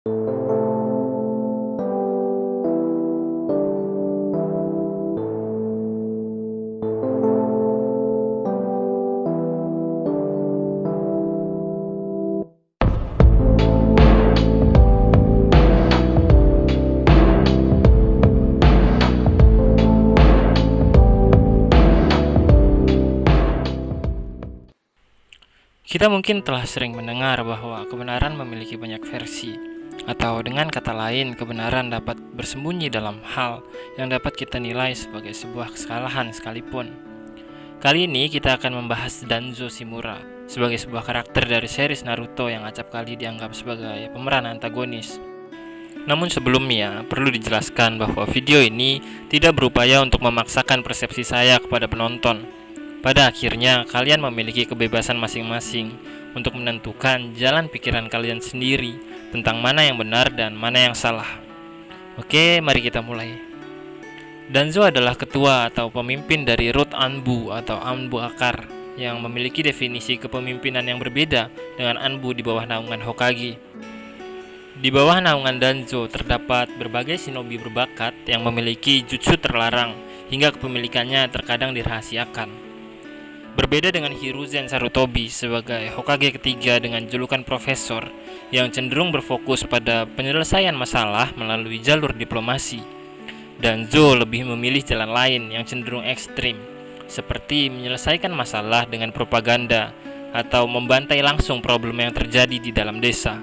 Kita mungkin telah sering mendengar bahwa kebenaran memiliki banyak versi, atau dengan kata lain, kebenaran dapat bersembunyi dalam hal yang dapat kita nilai sebagai sebuah kesalahan sekalipun. Kali ini kita akan membahas Danzo Shimura sebagai sebuah karakter dari series Naruto yang acap kali dianggap sebagai pemeran antagonis. Namun sebelumnya, perlu dijelaskan bahwa video ini tidak berupaya untuk memaksakan persepsi saya kepada penonton. Pada akhirnya, kalian memiliki kebebasan masing-masing untuk menentukan jalan pikiran kalian sendiri tentang mana yang benar dan mana yang salah. Oke, mari kita mulai. Danzo adalah ketua atau pemimpin dari Root Anbu atau Anbu Akar yang memiliki definisi kepemimpinan yang berbeda dengan Anbu di bawah naungan Hokage. Di bawah naungan Danzo terdapat berbagai shinobi berbakat yang memiliki jutsu terlarang hingga kepemilikannya terkadang dirahasiakan. Berbeda dengan Hiruzen Sarutobi sebagai Hokage ketiga dengan julukan profesor yang cenderung berfokus pada penyelesaian masalah melalui jalur diplomasi, Danzo lebih memilih jalan lain yang cenderung ekstrim, seperti menyelesaikan masalah dengan propaganda atau membantai langsung problem yang terjadi di dalam desa.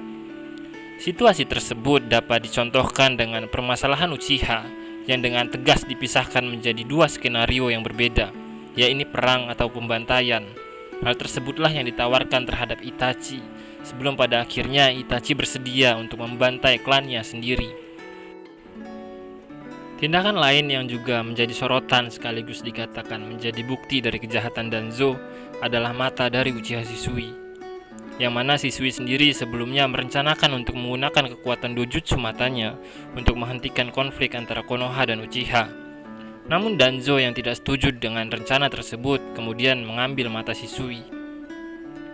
Situasi tersebut dapat dicontohkan dengan permasalahan Uchiha yang dengan tegas dipisahkan menjadi dua skenario yang berbeda, yaitu perang atau pembantaian. Hal tersebutlah yang ditawarkan terhadap Itachi, sebelum pada akhirnya Itachi bersedia untuk membantai klannya sendiri. Tindakan lain yang juga menjadi sorotan sekaligus dikatakan menjadi bukti dari kejahatan Danzo adalah mata dari Uchiha Shisui, yang mana Shisui sendiri sebelumnya merencanakan untuk menggunakan kekuatan dojutsu matanya untuk menghentikan konflik antara Konoha dan Uchiha. Namun Danzo yang tidak setuju dengan rencana tersebut kemudian mengambil mata Shisui.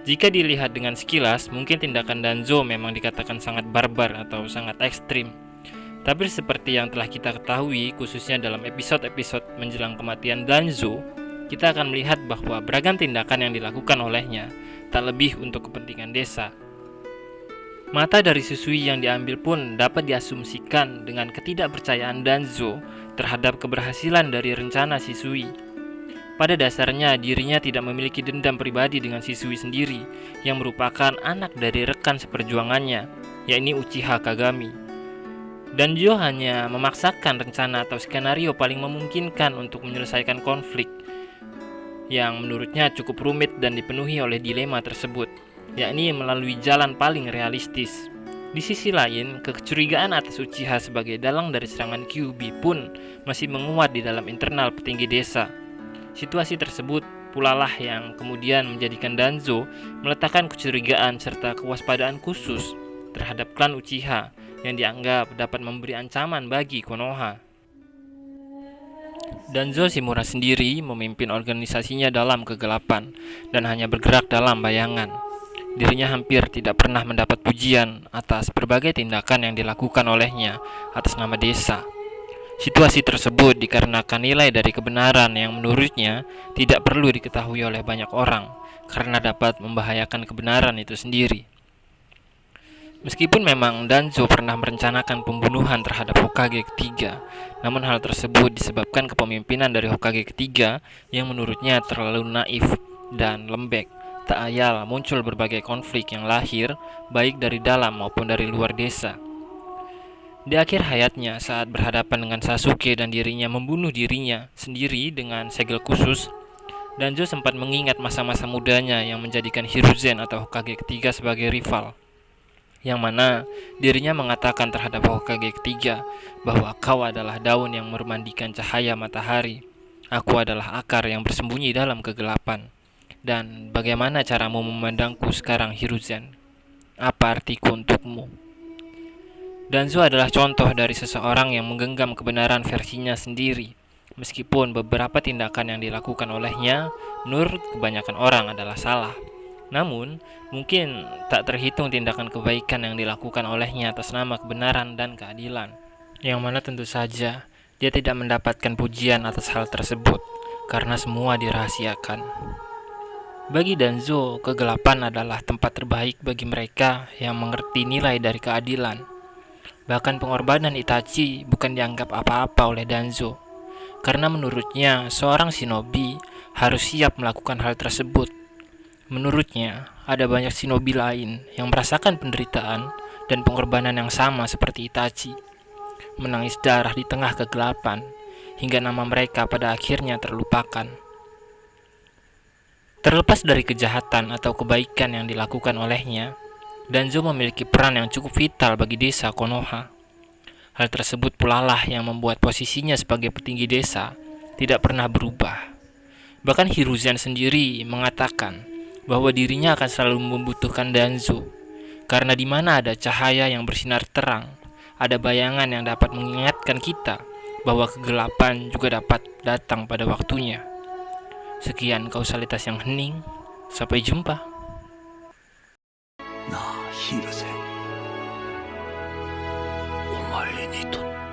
Jika dilihat dengan sekilas, mungkin tindakan Danzo memang dikatakan sangat barbar atau sangat ekstrim. Tapi seperti yang telah kita ketahui, khususnya dalam episode-episode menjelang kematian Danzo, kita akan melihat bahwa beragam tindakan yang dilakukan olehnya tak lebih untuk kepentingan desa. Mata dari Shisui yang diambil pun dapat diasumsikan dengan ketidakpercayaan Danzo terhadap keberhasilan dari rencana Shisui. Pada dasarnya dirinya tidak memiliki dendam pribadi dengan Shisui sendiri yang merupakan anak dari rekan seperjuangannya, yakni Uchiha Kagami. Danzo hanya memaksakan rencana atau skenario paling memungkinkan untuk menyelesaikan konflik yang menurutnya cukup rumit dan dipenuhi oleh dilema tersebut, yakni melalui jalan paling realistis. Di sisi lain, kecurigaan atas Uchiha sebagai dalang dari serangan Kyuubi pun masih menguat di dalam internal petinggi desa. Situasi tersebut pula lah yang kemudian menjadikan Danzo meletakkan kecurigaan serta kewaspadaan khusus terhadap klan Uchiha yang dianggap dapat memberi ancaman bagi Konoha. Danzo Shimura sendiri memimpin organisasinya dalam kegelapan dan hanya bergerak dalam bayangan. Dirinya hampir tidak pernah mendapat pujian atas berbagai tindakan yang dilakukan olehnya atas nama desa. Situasi tersebut dikarenakan nilai dari kebenaran yang menurutnya tidak perlu diketahui oleh banyak orang karena dapat membahayakan kebenaran itu sendiri. Meskipun memang Danzo pernah merencanakan pembunuhan terhadap Hokage ketiga, namun hal tersebut disebabkan kepemimpinan dari Hokage ketiga yang menurutnya terlalu naif dan lembek. Tak ayal muncul berbagai konflik yang lahir baik dari dalam maupun dari luar desa. Di akhir hayatnya saat berhadapan dengan Sasuke dan dirinya membunuh dirinya sendiri dengan segel khusus, Danzo sempat mengingat masa-masa mudanya yang menjadikan Hiruzen atau Hokage ketiga sebagai rival, yang mana dirinya mengatakan terhadap Hokage ketiga bahwa kau adalah daun yang memandikan cahaya matahari, aku adalah akar yang bersembunyi dalam kegelapan. Dan bagaimana caramu memandangku sekarang, Hiruzen? Apa artiku untukmu? Danzo adalah contoh dari seseorang yang menggenggam kebenaran versinya sendiri, meskipun beberapa tindakan yang dilakukan olehnya menurut kebanyakan orang adalah salah. Namun, mungkin tak terhitung tindakan kebaikan yang dilakukan olehnya atas nama kebenaran dan keadilan, yang mana tentu saja dia tidak mendapatkan pujian atas hal tersebut karena semua dirahasiakan. Bagi Danzo, kegelapan adalah tempat terbaik bagi mereka yang mengerti nilai dari keadilan. Bahkan pengorbanan Itachi bukan dianggap apa-apa oleh Danzo, karena menurutnya seorang shinobi harus siap melakukan hal tersebut. Menurutnya, ada banyak shinobi lain yang merasakan penderitaan dan pengorbanan yang sama seperti Itachi, menangis darah di tengah kegelapan, hingga nama mereka pada akhirnya terlupakan. Terlepas dari kejahatan atau kebaikan yang dilakukan olehnya, Danzo memiliki peran yang cukup vital bagi desa Konoha. Hal tersebut pula lah yang membuat posisinya sebagai petinggi desa tidak pernah berubah. Bahkan Hiruzen sendiri mengatakan bahwa dirinya akan selalu membutuhkan Danzo, karena di mana ada cahaya yang bersinar terang, ada bayangan yang dapat mengingatkan kita bahwa kegelapan juga dapat datang pada waktunya. Sekian kausalitas yang hening. Sampai jumpa. Na, Hiruzen. お前にとって